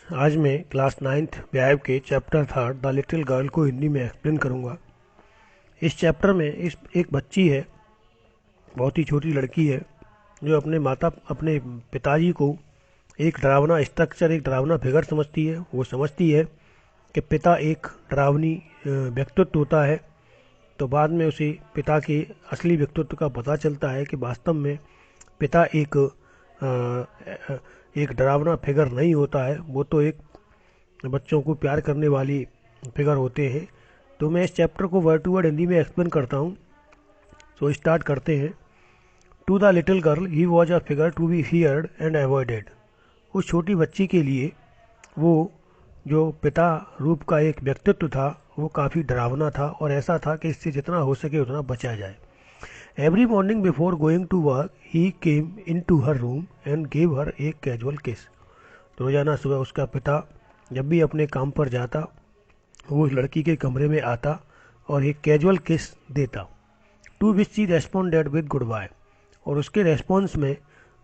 आज मैं class 9th व्यायाम के chapter third the little girl को हिंदी में एक्सप्लेन करूँगा। इस चैप्टर में एक बच्ची है, बहुत ही छोटी लड़की है, जो अपने पिताजी को एक डरावना स्ट्रक्चर, एक डरावना फिगर समझती है। वो समझती है कि पिता एक डरावनी व्यक्तित्व होता है। तो बाद में उसे पिता के असली व्यक्तित्व का पता चलता है कि वास्तव में पिता एक डरावना फिगर नहीं होता है, वो तो एक बच्चों को प्यार करने वाली फिगर होते हैं। तो मैं इस चैप्टर को वर्ड टू वर्ड हिंदी में एक्सप्लेन करता हूँ। तो स्टार्ट करते हैं। To the little girl he was a figure to be feared and avoided. उस छोटी बच्ची के लिए वो जो पिता रूप का एक व्यक्तित्व था वो काफ़ी डरावना था और ऐसा था कि इससे जितना हो सके उतना बचा जाए। Every morning before going to work he came in to her room and gave her a casual kiss. रोजाना सुबह उसका पिता जब भी अपने काम पर जाता, वो उस लड़की के कमरे में आता और एक कैजुअल किस देता। To which she responded with goodbye. और उसके रेस्पॉन्स में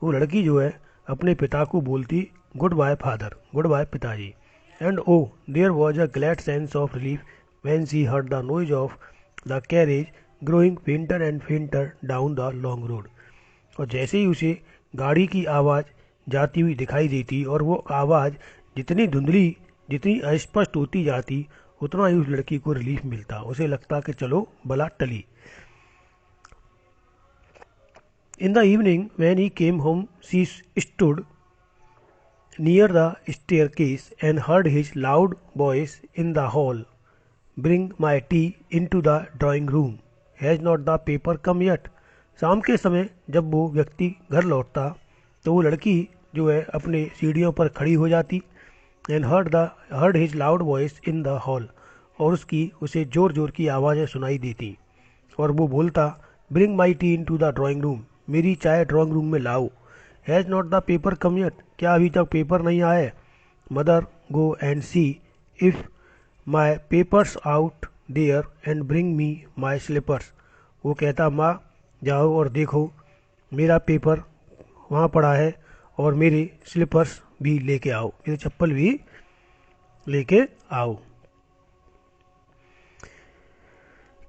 वो लड़की जो है अपने पिता को बोलती good bye father, good bye पिताजी। And oh there was a glad sense of relief when she heard the noise of the carriage growing fainter and fainter down the long road. और जैसे ही उसे गाड़ी की आवाज़ जाती हुई दिखाई देती और वो आवाज़ जितनी धुंधली, जितनी अस्पष्ट होती जाती, उतना ही उस लड़की को रिलीफ मिलता। उसे लगता कि चलो बला टली। In the evening when he came home she stood near the staircase and heard his loud voice in the hall, bring my tea in to the drawing room, has not the paper come yet. शाम के समय जब वो व्यक्ति घर लौटता तो वो लड़की जो है अपने सीढ़ियों पर खड़ी हो जाती and heard his loud voice in the hall. और उसे जोर जोर की आवाज़ें सुनाई देती और वो बोलता bring my tea in to the drawing room, मेरी चाय ड्राइंग रूम में लाओ। Has not the paper come yet, क्या अभी तक पेपर नहीं आए। Mother go and see if my papers out there and bring me my slippers. वो कहता माँ जाओ और देखो मेरा पेपर वहाँ पड़ा है और मेरे स्लीपर्स भी लेके आओ, मेरे चप्पल भी लेके आओ।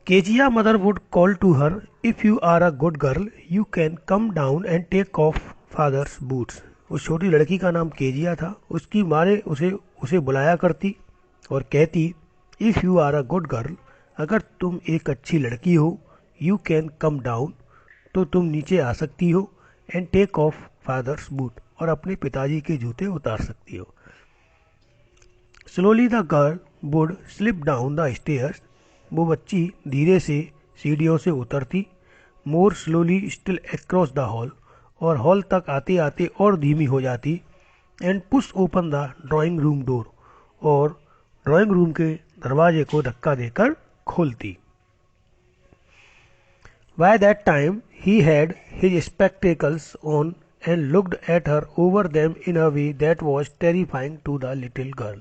Kezia mother would call to her if you are a good girl you can come down and take off father's boots. उस छोटी लड़की का नाम केजिया था। उसकी माँ ने उसे बुलाया करती और कहती if you are a good girl, अगर तुम एक अच्छी लड़की हो, यू कैन कम डाउन, तो तुम नीचे आ सकती हो, and take off father's boot, और अपने पिताजी के जूते उतार सकती हो। Slowly the girl would slip down the stairs. वो बच्ची धीरे से सीढ़ियों से उतरती। More slowly still across the hall, और हॉल तक आते आते और धीमी हो जाती। And push open the drawing room door, और ड्राइंग रूम के दरवाजे को धक्का देकर खोलती। By that time he had his spectacles on and looked at her over them in a way that was terrifying to the little girl.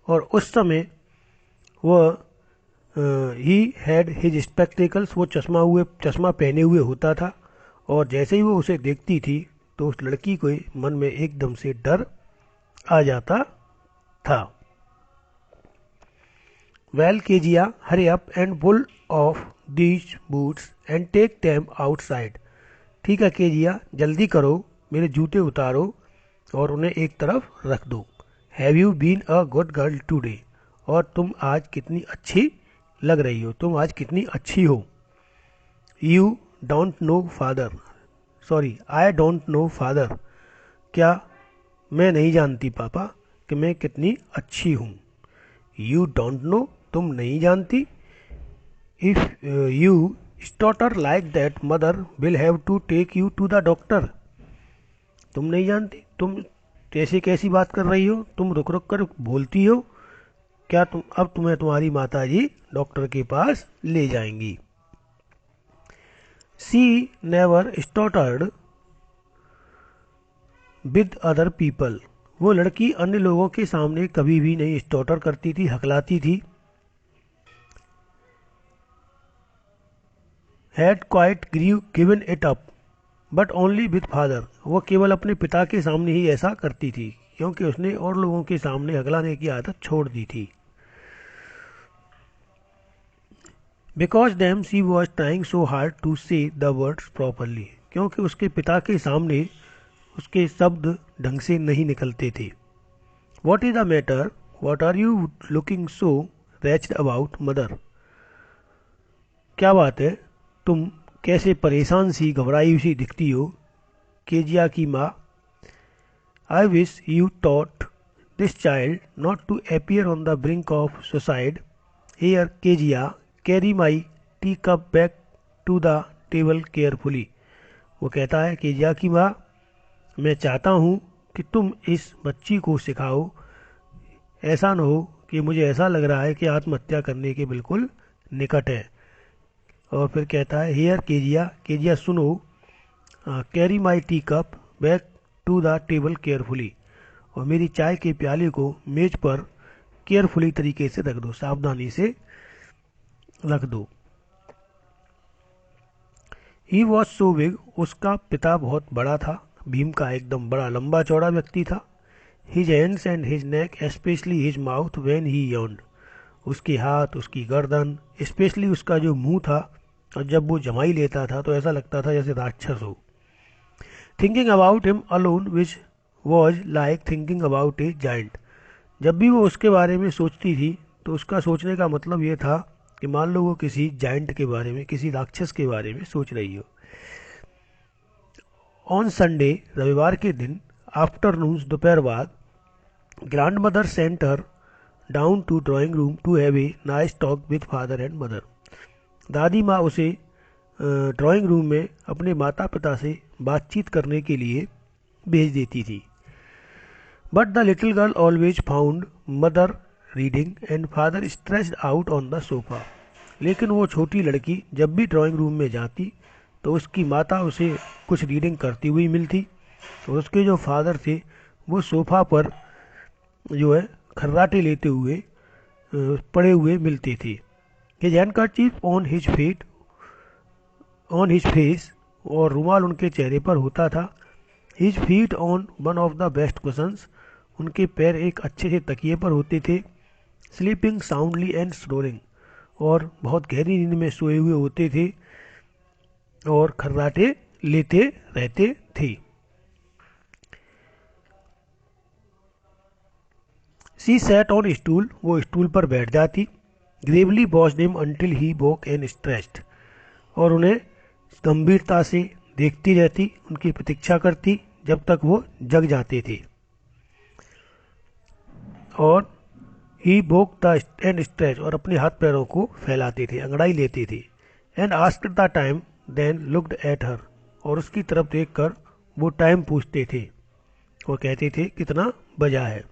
और उस समय वह ही हैड हिज स्पेक्टिकल्स, वो चश्मा पहने हुए होता था, और जैसे ही वो उसे देखती थी तो उस लड़की को मन में एकदम से डर आ जाता था। Well Kezia hurry up and pull off these boots and take them outside. ठीक है केजिया, जल्दी करो, मेरे जूते उतारो और उन्हें एक तरफ रख दो। Have you been a good girl today, और तुम आज कितनी अच्छी लग रही हो, तुम आज कितनी अच्छी हो। You don't know father, sorry I don't know father, क्या मैं नहीं जानती पापा कि मैं कितनी अच्छी हूँ। यू डोंट नो, तुम नहीं जानती। If you stutter like that mother will have to take you to the doctor. तुम नहीं जानती, तुम कैसी कैसी बात कर रही हो, तुम रुक रुक कर बोलती हो, क्या तुम्हें तुम्हारी माता जी डॉक्टर के पास ले जाएंगी। सी नेवर स्टॉटर्ड विद अदर पीपल। वो लड़की अन्य लोगों के सामने कभी भी नहीं स्टॉटर करती थी, हकलाती थी। Had quite given it up but only with father. वो केवल अपने पिता के सामने ही ऐसा करती थी क्योंकि उसने और लोगों के सामने हगलाने की आदत छोड़ दी थी। Because damn she was trying so hard to say the words properly, क्योंकि उसके पिता के सामने उसके शब्द ढंग से नहीं निकलते थे। What is the matter, what are you looking so wretched about mother, क्या बात है, तुम कैसे परेशान सी घबराई सी दिखती हो केजिया की माँ। I wish you taught this child not to appear on the brink of suicide. Here Kezia, carry my tea cup back to the table carefully. वो कहता है केजिया की माँ, मैं चाहता हूँ कि तुम इस बच्ची को सिखाओ, ऐसा न हो कि मुझे ऐसा लग रहा है कि आत्महत्या करने के बिल्कुल निकट है। और फिर कहता है हियर केजिया, केजिया सुनो, carry my tea cup back to the table carefully, और मेरी चाय के प्याले को मेज पर केयरफुली तरीके से रख दो, सावधानी से रख दो। ही वॉज सो बिग, उसका पिता बहुत बड़ा था, भीम का एकदम बड़ा लंबा चौड़ा व्यक्ति था। His hands and his neck, specially his mouth when he yawned, उसके हाथ, उसकी गर्दन, स्पेशली उसका जो मुंह था, और जब वो जमाई लेता था तो ऐसा लगता था जैसे राक्षस हो। Thinking about him alone which was like thinking about A giant, जब भी वो उसके बारे में सोचती थी तो उसका सोचने का मतलब ये था कि मान लो वो किसी जाइंट के बारे में, किसी राक्षस के बारे में सोच रही हो। ऑन संडे, रविवार के दिन, आफ्टरनून, दोपहर बाद, grandmother sent her down to drawing room to have a nice talk with father and mother. दादी माँ उसे ड्राइंग रूम में अपने माता पिता से बातचीत करने के लिए भेज देती थी। But the little girl always found mother reading and father stretched out on the sofa, लेकिन वो छोटी लड़की जब भी ड्राइंग रूम में जाती तो उसकी माता उसे कुछ रीडिंग करती हुई मिलती, और उसके जो फादर थे वो सोफा पर जो है खर्राटे लेते हुए पड़े हुए मिलते थे। His handkerchief on his feet on his face, और रुमाल उनके चेहरे पर होता था। His feet on one of the best cushions, उनके पैर एक अच्छे से तकिए पर होते थे। स्लीपिंग साउंडली एंड स्नोरिंग, और बहुत गहरी नींद में सोए हुए होते थे और खर्राटे लेते रहते थे। शी सैट ऑन स्टूल, वो स्टूल पर बैठ जाती। Gravely watched him until he woke and stretched, और उन्हें गंभीरता से देखती रहती, उनकी प्रतीक्षा करती जब तक वो जग जाते थे। और ही वोक द एंड स्ट्रेच, और अपने हाथ पैरों को फैलाते थे, अंगड़ाई लेते थे। And asked the time, then looked at her, और उसकी तरफ देखकर वो टाइम पूछते थे और कहते थे कितना बजा है।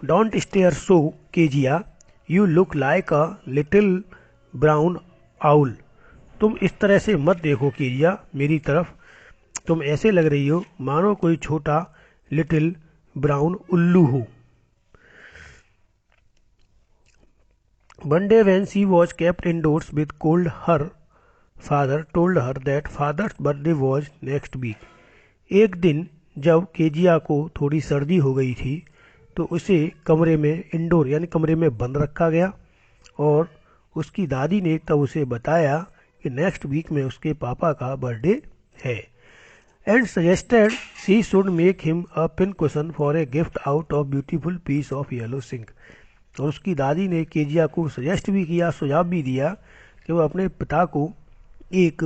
Don't stare so Kezia, you look like a little brown owl, तुम इस तरह से मत देखो केजिया मेरी तरफ, तुम ऐसे लग रही हो मानो कोई छोटा लिटिल ब्राउन उल्लू हो। One day when she was kept indoors with cold, her father told her that father's birthday was next week. एक दिन जब केजिया को थोड़ी सर्दी हो गई थी तो उसे कमरे में इंडोर यानी कमरे में बंद रखा गया, और उसकी दादी ने तब उसे बताया कि नेक्स्ट वीक में उसके पापा का बर्थडे है। And suggested she should make him a pin cushion for a gift out of beautiful piece of yellow silk, और उसकी दादी ने केजिया को सजेस्ट भी किया, सुझाव भी दिया कि वो अपने पिता को एक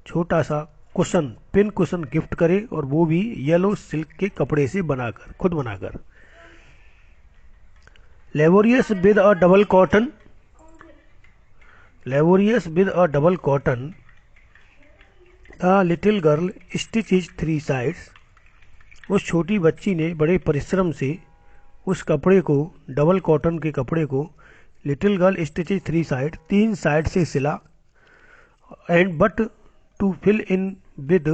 छोटा सा कुशन, पिन कुशन गिफ्ट करे, और वो भी येलो सिल्क के कपड़े से बनाकर, खुद बनाकर। Laborious with a double cotton, laborious with a double cotton, the little girl stitch his 3 sides, उस छोटी बच्ची ने बड़े परिश्रम से उस कपड़े को, डबल कॉटन के कपड़े को, little girl stitches 3 side, 3 side से सिला। And but to fill in with,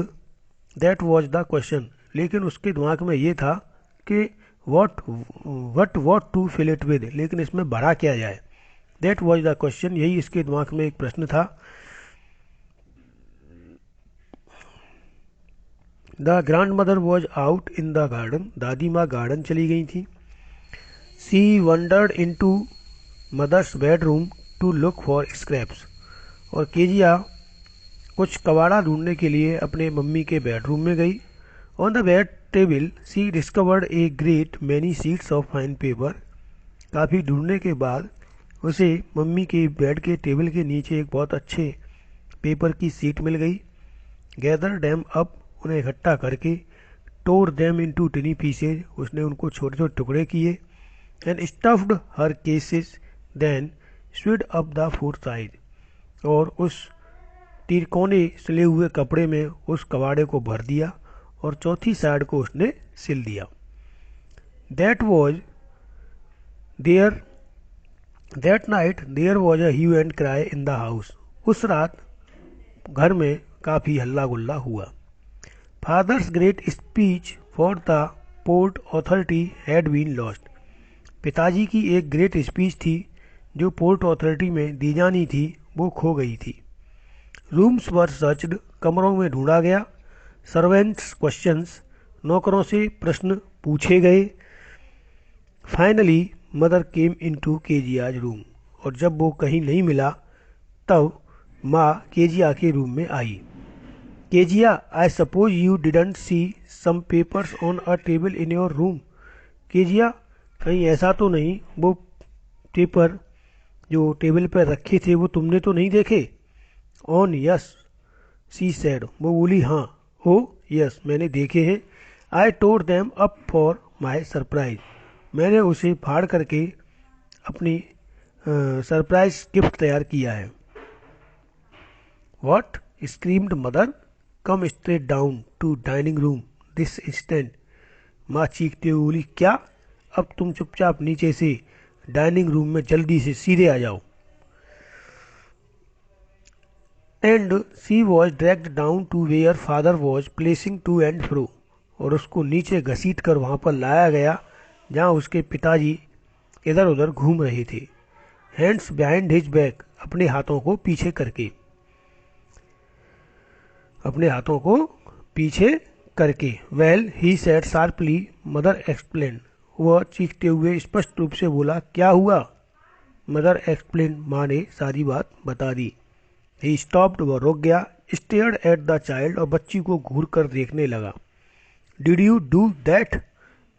that was the question, लेकिन उसके दिमाग में ये था कि what to fill it with, लेकिन इसमें भरा क्या जाए। दैट वॉज द क्वेश्चन, यही इसके दिमाग में एक प्रश्न था। The grandmother was out in the garden, दादी माँ गार्डन चली गई थी। She wandered into mother's bedroom to look for scraps, और केजिया कुछ कबाड़ा ढूंढने के लिए अपने मम्मी के बेडरूम में गई। On the bed table she discovered a great many sheets of fine paper, काफ़ी ढूंढने के बाद उसे मम्मी के बेड के टेबल के नीचे एक बहुत अच्छे पेपर की सीट मिल गई। गैदर डैम अप, उन्हें इकट्ठा करके, tore them into tiny pieces, उसने उनको छोटे छोटे टुकड़े किए, and stuffed her cases, then sewed up the fourth side, और उस तिरकोने सिले हुए कपड़े में उस कबाड़े को भर दिया और चौथी साइड को उसने सिल दिया। That was there that night there was a hue and cry in the house, उस रात घर में काफ़ी हल्ला गुल्ला हुआ। Father's great speech for the port authority had been lost, पिताजी की एक ग्रेट स्पीच थी जो पोर्ट अथॉरिटी में दी जानी थी, वो खो गई थी। रूम्स वर सर्च्ड, कमरों में ढूंढा गया। सर्वेंट्स क्वेश्चंस, नौकरों से प्रश्न पूछे गए। Finally mother came into Keziah's room, और जब वो कहीं नहीं मिला तब माँ केजिया के रूम में आई। Kezia, I suppose you didn't see some papers on a table in your room, Kezia कहीं ऐसा तो नहीं वो पेपर जो टेबल पर रखे थे वो तुमने तो नहीं देखे? ऑन यस सी सेड, वो बोली हाँ। ओ यस, मैंने देखे हैं। I tore them up for my surprise, मैंने उसे फाड़ करके अपनी सरप्राइज गिफ्ट तैयार किया है। What screamed mother, come straight down to dining room this instant, माँ चीखते हुए बोली क्या, अब तुम चुपचाप नीचे से डाइनिंग रूम में जल्दी से सीधे आ जाओ। And she was dragged down to where father was placing to and fro, और उसको नीचे घसीट कर वहाँ पर लाया गया जहाँ उसके पिताजी इधर उधर घूम रहे थे। हैंड्स बिहाइंड हिज बैक, अपने हाथों को पीछे करके, अपने हाथों को पीछे करके। Well he said sharply, mother explain, वह चीखते हुए स्पष्ट रूप से बोला क्या हुआ? मदर एक्सप्लेन, माँ ने सारी बात बता दी। ही स्टॉप्ड, वह रुक गया। स्टेयर्ड एट द चाइल्ड, और बच्ची को घूर कर देखने लगा। डिड यू डू दैट,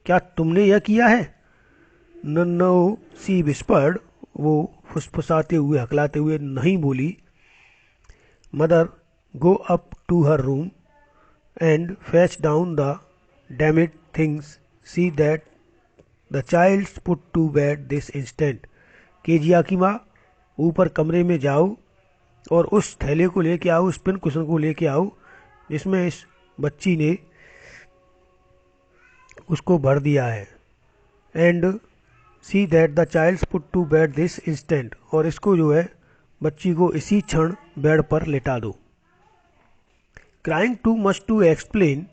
क्या तुमने यह किया है? नो सी विस्पर्ड, वो फुसफुसाते हुए हकलाते हुए नहीं बोली। Mother go up to her room and fetch down the damned things, see that the child put to bed this instant, Kezia की माँ, ऊपर कमरे में जाओ और उस थैले को लेके आओ, उस पिन कुशन को लेके आओ जिसमें इस बच्ची ने उसको भर दिया है। And see that the child put to bed this instant, और इसको जो है बच्ची को इसी क्षण बेड पर लेटा दो। Crying too much to explain,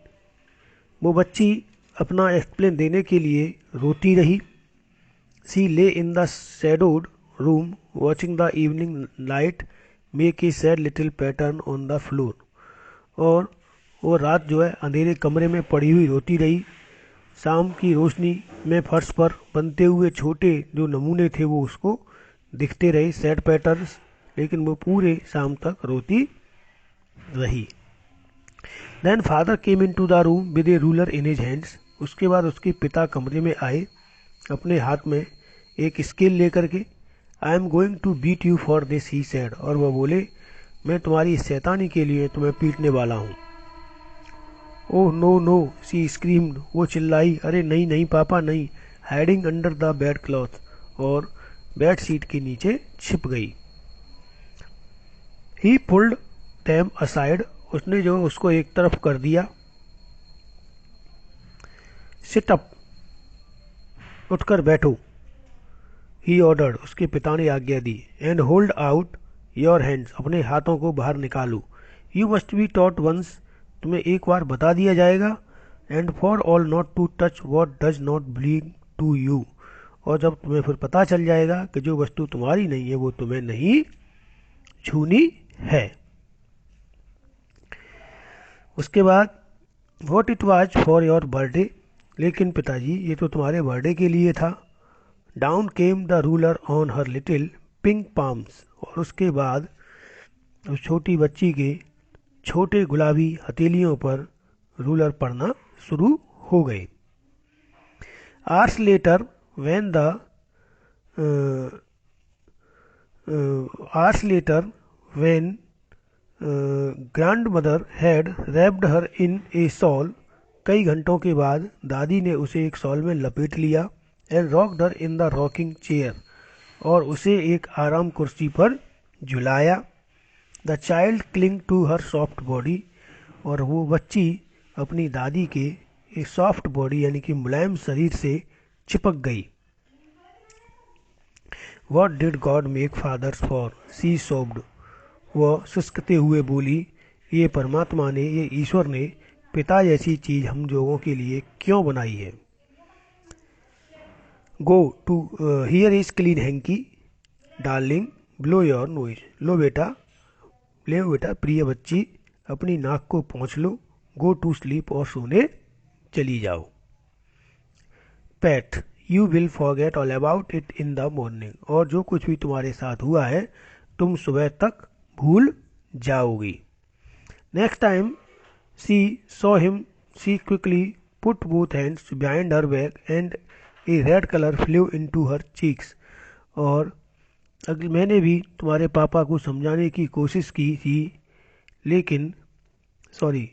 वो बच्ची अपना एक्सप्लेन देने के लिए रोती रही। सी ले in the shadowed room watching the evening light make a sad little pattern on the floor, और वो रात जो है अंधेरे कमरे में पड़ी हुई रोती रही। शाम की रोशनी में फर्श पर बनते हुए छोटे जो नमूने थे वो उसको दिखते रहे, सैड पैटर्न्स, लेकिन वो पूरे शाम तक रोती रही। Then father came in to the room with a ruler in his hands, उसके बाद उसके पिता कमरे में आए अपने हाथ में एक स्केल लेकर के। I am going to beat you for this he said, और वह बोले मैं तुम्हारी शैतानी के लिए तुम्हें पीटने वाला हूँ। ओह नो नो सी स्क्रीम्ड, वो चिल्लाई अरे नहीं नहीं पापा नहीं। Hiding under the bed cloth, और बेड शीट के नीचे छिप गई। ही पुल्ड देम असाइड, उसने जो उसको एक तरफ कर दिया। सिट अप, उठकर बैठो। ही ऑर्डर्ड, उसके पिता ने आज्ञा दी। And hold out your hands, अपने हाथों को बाहर निकालो। You must be taught once, तुम्हें एक बार बता दिया जाएगा। And for all not to touch what does not belong to you, और जब तुम्हें फिर पता चल जाएगा कि जो वस्तु तुम्हारी नहीं है वो तुम्हें नहीं छूनी है। उसके बाद what it was for your birthday, लेकिन पिताजी ये तो तुम्हारे बर्थडे के लिए था। Down came the ruler on her little pink palms, और उसके बाद उस छोटी बच्ची के छोटे गुलाबी हथेलियों पर रूलर पड़ना शुरू हो गए। Hours later when the hours later when grandmother had wrapped her in a shawl, कई घंटों के बाद दादी ने उसे एक शॉल में लपेट लिया, and rocked her in the rocking chair, और उसे एक आराम कुर्सी पर झुलाया। The child cling to her soft body, और वो बच्ची अपनी दादी के एक सॉफ्ट बॉडी यानी कि मुलायम शरीर से चिपक गई। What did God make fathers for, she sobbed, वह शुष्कते हुए बोली, ये परमात्मा ने, ये ईश्वर ने पिता जैसी चीज हम लोगों के लिए क्यों बनाई है। Go to here is clean hanky darling blow your nose, लो बेटा, ले बेटा प्रिय बच्ची, अपनी नाक को पोंछ लो। गो टू स्लीप, और सोने चली जाओ। PAT, you will forget all about it in the morning, और जो कुछ भी तुम्हारे साथ हुआ है तुम सुबह तक भूल जाओगी। Next time she saw him she quickly put both hands behind her back and A red colour flu into her cheeks, और अगले मैंने भी तुम्हारे पापा को समझाने की कोशिश की थी, लेकिन सॉरी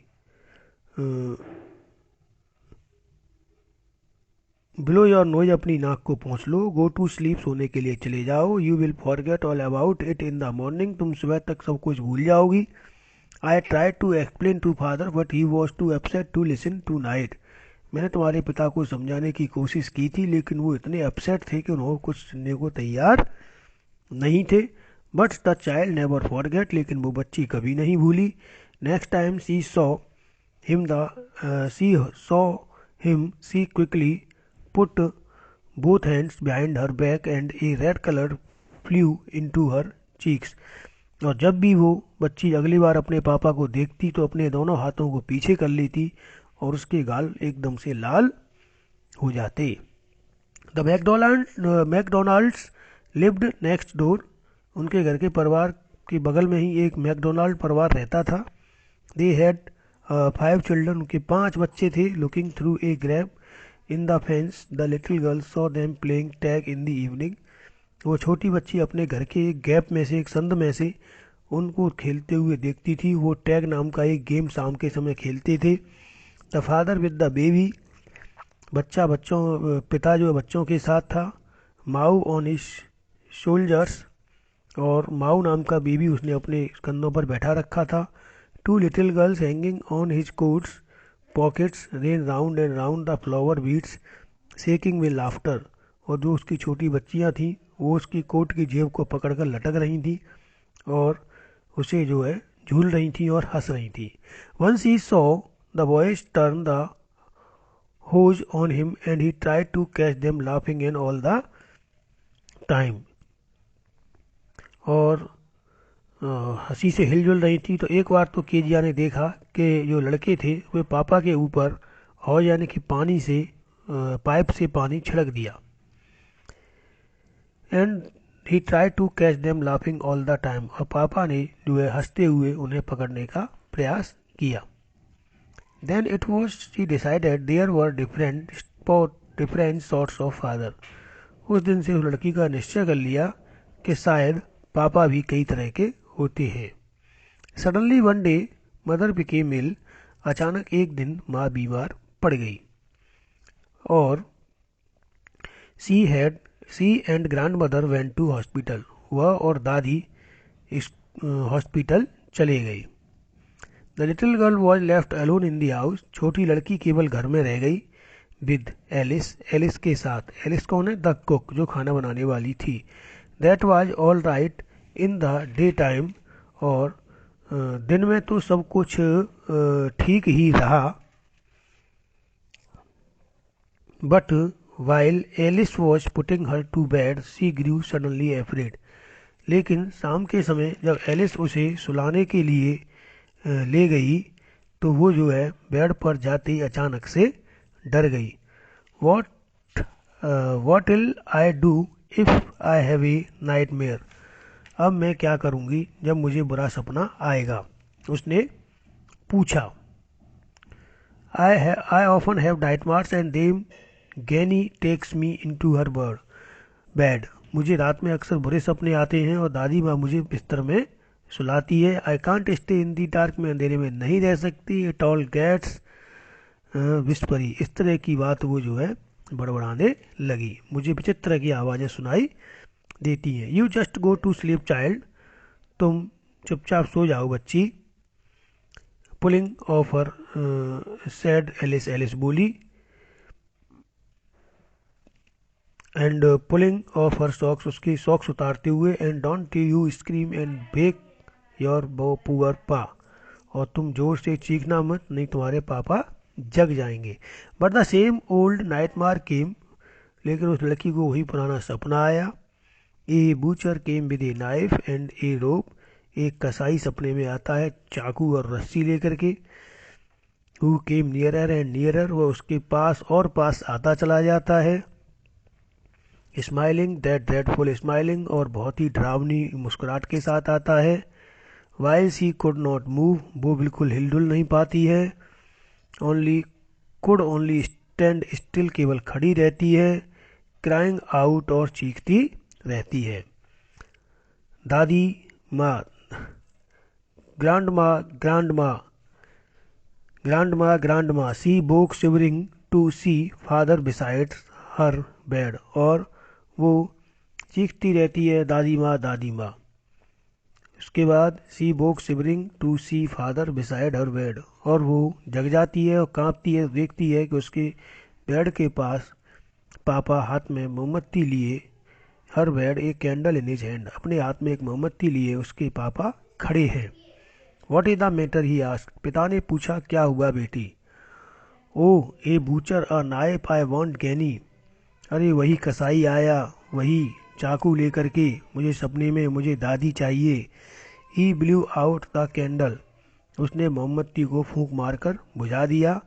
ब्लो योर नोज, अपनी नाक को पोंछ लो। गो टू स्लीप, सोने के लिए चले जाओ। You will forget all about it in the morning, तुम सुबह तक सब कुछ भूल जाओगी। I try to explain to father but he was too upset to listen tonight, मैंने तुम्हारे पिता को समझाने की कोशिश की थी, लेकिन वो इतने अपसेट थे कि उन्होंने कुछ सुनने को तैयार नहीं थे। But the child never forget, लेकिन वो बच्ची कभी नहीं भूली। Next time she saw him she quickly put both hands behind her back and a red color flew into her cheeks, और जब भी वो बच्ची अगली बार अपने पापा को देखती तो अपने दोनों हाथों को पीछे कर लेती और उसके गाल एकदम से लाल हो जाते। The McDonald's lived next door, उनके घर के परिवार के बगल में ही एक मैकडोनाल्ड परिवार रहता था। दे हैड 5 चिल्ड्रन, उनके 5 बच्चे थे। Looking through a grab in the fence the little girl saw them playing tag in the evening, वो छोटी बच्ची अपने घर के एक गैप में से, एक संद में से उनको खेलते हुए देखती थी। वो टैग नाम का एक गेम शाम के समय खेलते थे। The father with the baby, पिता जो बच्चों के साथ था। माऊ ऑन हिज शोल्जर्स, और माऊ नाम का बेबी उसने अपने कंधों पर बैठा रखा था। 2 little girls hanging on his quotes pockets rain round and round the flower beads shaking with laughter, और जो उसकी छोटी बच्चियां थीं वो उसकी कोट की जेब को पकड़कर लटक रही थी और उसे जो है झूल रही थी और हंस रही थी। Once he saw the boys turn the hose on him and he tried to catch them laughing in all the time, और हंसी से हिलजुल रही थी। तो एक बार तो केजिया ने देखा कि जो लड़के थे वे पापा के ऊपर और यानी कि पानी से पाइप से पानी छिड़क दिया। And he try to catch them laughing all the time, और पापा ने जो है हंसते हुए उन्हें पकड़ने का प्रयास किया। Then it was he decided there were different sorts of father, उस दिन से उस लड़की का निश्चय कर लिया कि शायद पापा भी कई तरह के होते हैं। Suddenly one day mother became ill, अचानक एक दिन माँ बीमार पड़ गई, और she and grandmother went to hospital, वह और दादी इस हॉस्पिटल चले गई। The little girl was left alone in the house, छोटी लड़की केवल घर में रह गई। विद एलिस के साथ, एलिस कौन है? द कुक, जो खाना बनाने वाली थी। That was all right in the day time, और दिन में तो सब कुछ ठीक ही रहा। But while Alice was putting her to bed she grew suddenly afraid, लेकिन शाम के समय जब एलिस उसे सुलाने के लिए ले गई तो वो जो है बेड पर जाते ही अचानक से डर गई। What what will I do if I have a nightmare? अब मैं क्या करूँगी जब मुझे बुरा सपना आएगा? उसने पूछा। I often have nightmares and then granny takes me into her bed. मुझे रात में अक्सर बुरे सपने आते हैं और दादी माँ मुझे बिस्तर में सुलाती है। I can't stay in the dark, मैं अंधेरे में नहीं रह सकती। It all gets whispery. इस तरह की बात वो जो है बड़बड़ाने लगी। मुझे विचित्र की आवाज़ें सुनाई देती हैं। You just go to sleep child, तुम चुपचाप सो जाओ बच्ची। Pulling off her said Alice, Alice बोली। And pulling off her socks, उसकी सॉक्स उतारते हुए। And don't you scream and wake your poor pa, और तुम जोर से चीखना मत, नहीं तुम्हारे पापा जग जाएंगे। But the same old nightmare came, लेकिन उस लड़की को वही पुराना सपना आया। A butcher came with a knife and a rope, एक कसाई सपने में आता है चाकू और रस्सी लेकर के। Who came nearer and nearer, वह उसके पास और पास आता चला जाता है। स्माइलिंग दैट ड्रेडफुल स्माइलिंग, और बहुत ही डरावनी मुस्कुराहट के साथ आता है। While she could not move, वो बिल्कुल हिलडुल नहीं पाती है। ओनली स्टैंड स्टिल, केवल खड़ी रहती है। क्राइंग आउट, और चीखती रहती है। दादी माँ, grandma, grandma, grandma, grandma, she woke shivering to see father beside her bed, और वो चीखती रहती है दादी माँ, दादी माँ। उसके बाद she woke shivering to see father beside her bed, और वो जग जाती है और कांपती है, देखती है कि उसके बेड के पास पापा हाथ में मोमबत्ती लिए। हर बेड एक कैंडल इन हिज हैंड, अपने हाथ में एक मोमबत्ती लिए उसके पापा खड़े हैं। What is the matter, he asked, पिता ने पूछा, क्या हुआ बेटी? Oh a butcher a knife I want granny, अरे वही कसाई आया, वही चाकू लेकर के, मुझे सपने में मुझे दादी चाहिए। ही ब्लू आउट द कैंडल, उसने मोमबत्ती को फूंक मारकर बुझा दिया।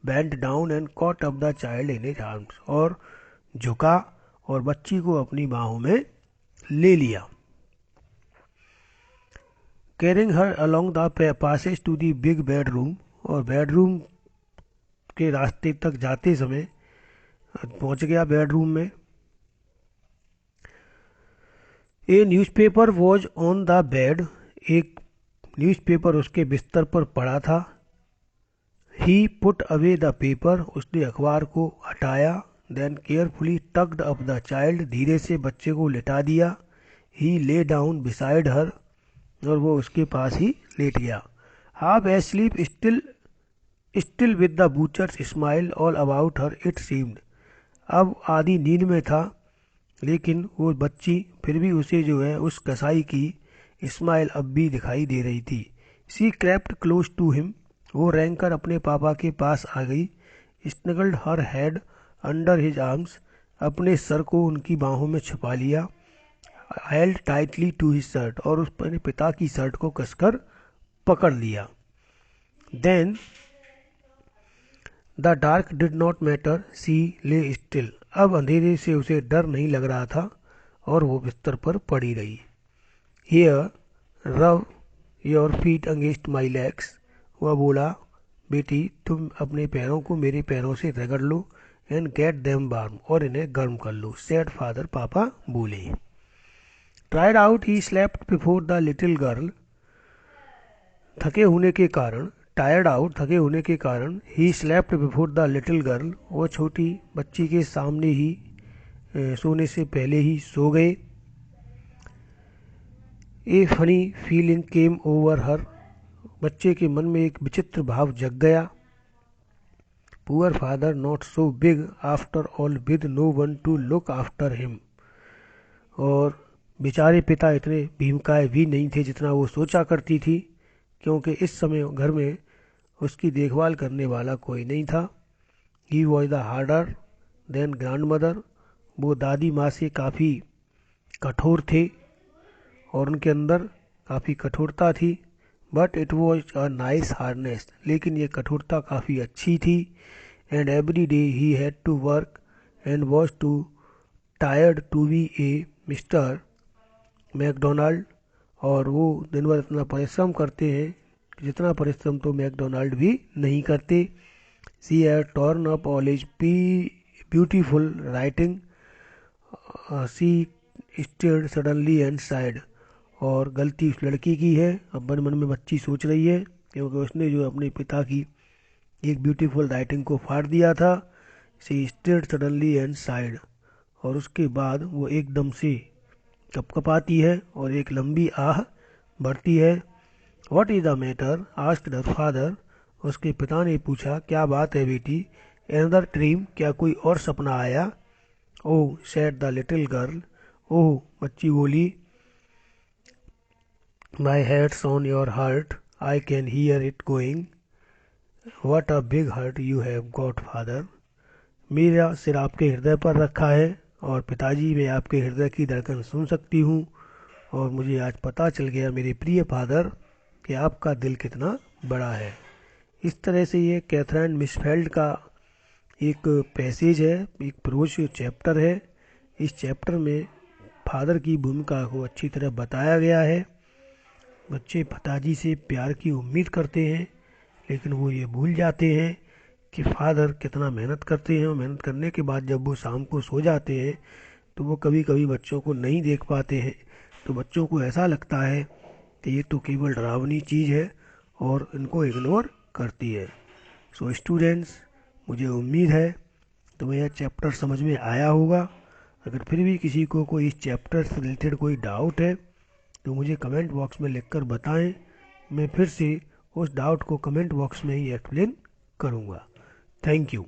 Bent down and caught up the child in his arms, और झुका और बच्ची को अपनी बाहों में ले लिया। Carrying her along the passage to the big bedroom, और बेडरूम के रास्ते तक जाते समय पहुंच गया बेडरूम में। A newspaper was on the bed, एक न्यूज़पेपर उसके बिस्तर पर पड़ा था। He put away the paper, उसने अखबार को हटाया। Then carefully tucked up the child, धीरे से बच्चे को लेटा दिया। ही ले डाउन बिसाइड हर, और वो उसके पास ही लेट गया। Half asleep still with the butcher's smile all about her it seemed, अब आधी नींद में था, लेकिन वो बच्ची फिर भी उसे जो है उस कसाई की स्माइल अब भी दिखाई दे रही थी। She crept close to him, वो रेंग कर अपने पापा के पास आ गई। Snuggled her head under his arms, अपने सर को उनकी बाहों में छुपा लिया। Held tightly to his shirt, और उस अपने पिता की शर्ट को कसकर पकड़ लिया। Then the dark did not matter, she lay still, अब अंधेरे से उसे डर नहीं लग रहा था और वो बिस्तर पर पड़ी रही। Here rub your feet against my legs, वह बोला, बेटी तुम अपने पैरों को मेरे पैरों से रगड़ लो। एंड गेट देम वार्म, और इन्हें गर्म कर लो। सैड फादर, पापा बोले। Tried out he slept before the little girl, थके होने के कारण, टायर्ड आउट, थके होने के कारण, he slept before the little girl, वो छोटी बच्ची के सामने ही सोने से पहले ही सो गए। A funny feeling came over her, बच्चे के मन में एक विचित्र भाव जग गया। Poor father not so big after all with no one to look after him, और बेचारे पिता इतने भीमकाय भी नहीं थे जितना वो सोचा करती थी, क्योंकि इस समय घर में उसकी देखभाल करने वाला कोई नहीं था। He was the harder than grand mother, वो दादी माँ से काफ़ी कठोर थे और उनके अंदर काफ़ी कठोरता थी। But it was a nice hardness, लेकिन ये कठोरता काफ़ी अच्छी थी। And every day he had to work and was too tired to be a Mr Macdonald. और वो दिन भर इतना परिश्रम करते हैं कि जितना परिश्रम तो मैकडोनाल्ड भी नहीं करते। She had torn up all his beautiful writing, she stared suddenly and sighed. और गलती उस लड़की की है। अब मन मन में बच्ची सोच रही है क्योंकि उसने जो अपने पिता की एक ब्यूटीफुल राइटिंग को फाड़ दिया था। सी स्टेयर्ड सडनली एंड साइड, और उसके बाद वो एकदम से कपकपाती है और एक लंबी आह भरती है। What is the matter asked her father. उसके पिता ने पूछा, क्या बात है बेटी? एनदर ड्रीम, क्या कोई और सपना आया? Oh said the little girl. Oh, बच्ची बोली, my head's on your heart, I can hear it going. What a big heart you have got father. मेरा सिर आपके हृदय पर रखा है और पिताजी, मैं आपके हृदय की धड़कन सुन सकती हूँ। और मुझे आज पता चल गया मेरे प्रिय फादर कि आपका दिल कितना बड़ा है। इस तरह से ये कैथरीन मिसफेल्ड का एक पैसेज है, एक प्रोज चैप्टर है। इस चैप्टर में फादर की भूमिका को अच्छी तरह बताया गया है। बच्चे पिताजी से प्यार की उम्मीद करते हैं, लेकिन वो ये भूल जाते हैं कि फादर कितना मेहनत करते हैं। और मेहनत करने के बाद जब वो शाम को सो जाते हैं तो वो कभी कभी बच्चों को नहीं देख पाते हैं। तो बच्चों को ऐसा लगता है कि ये तो केवल डरावनी चीज़ है और इनको इग्नोर करती है। सो स्टूडेंट्स, मुझे उम्मीद है तुम्हें यह चैप्टर समझ में आया होगा। अगर फिर भी किसी को कोई इस चैप्टर से रिलेटेड कोई डाउट है तो मुझे कमेंट बॉक्स में लिखकर बताएं। मैं फिर से उस डाउट को कमेंट बॉक्स में ही एक्सप्लेन करूँगा। Thank you.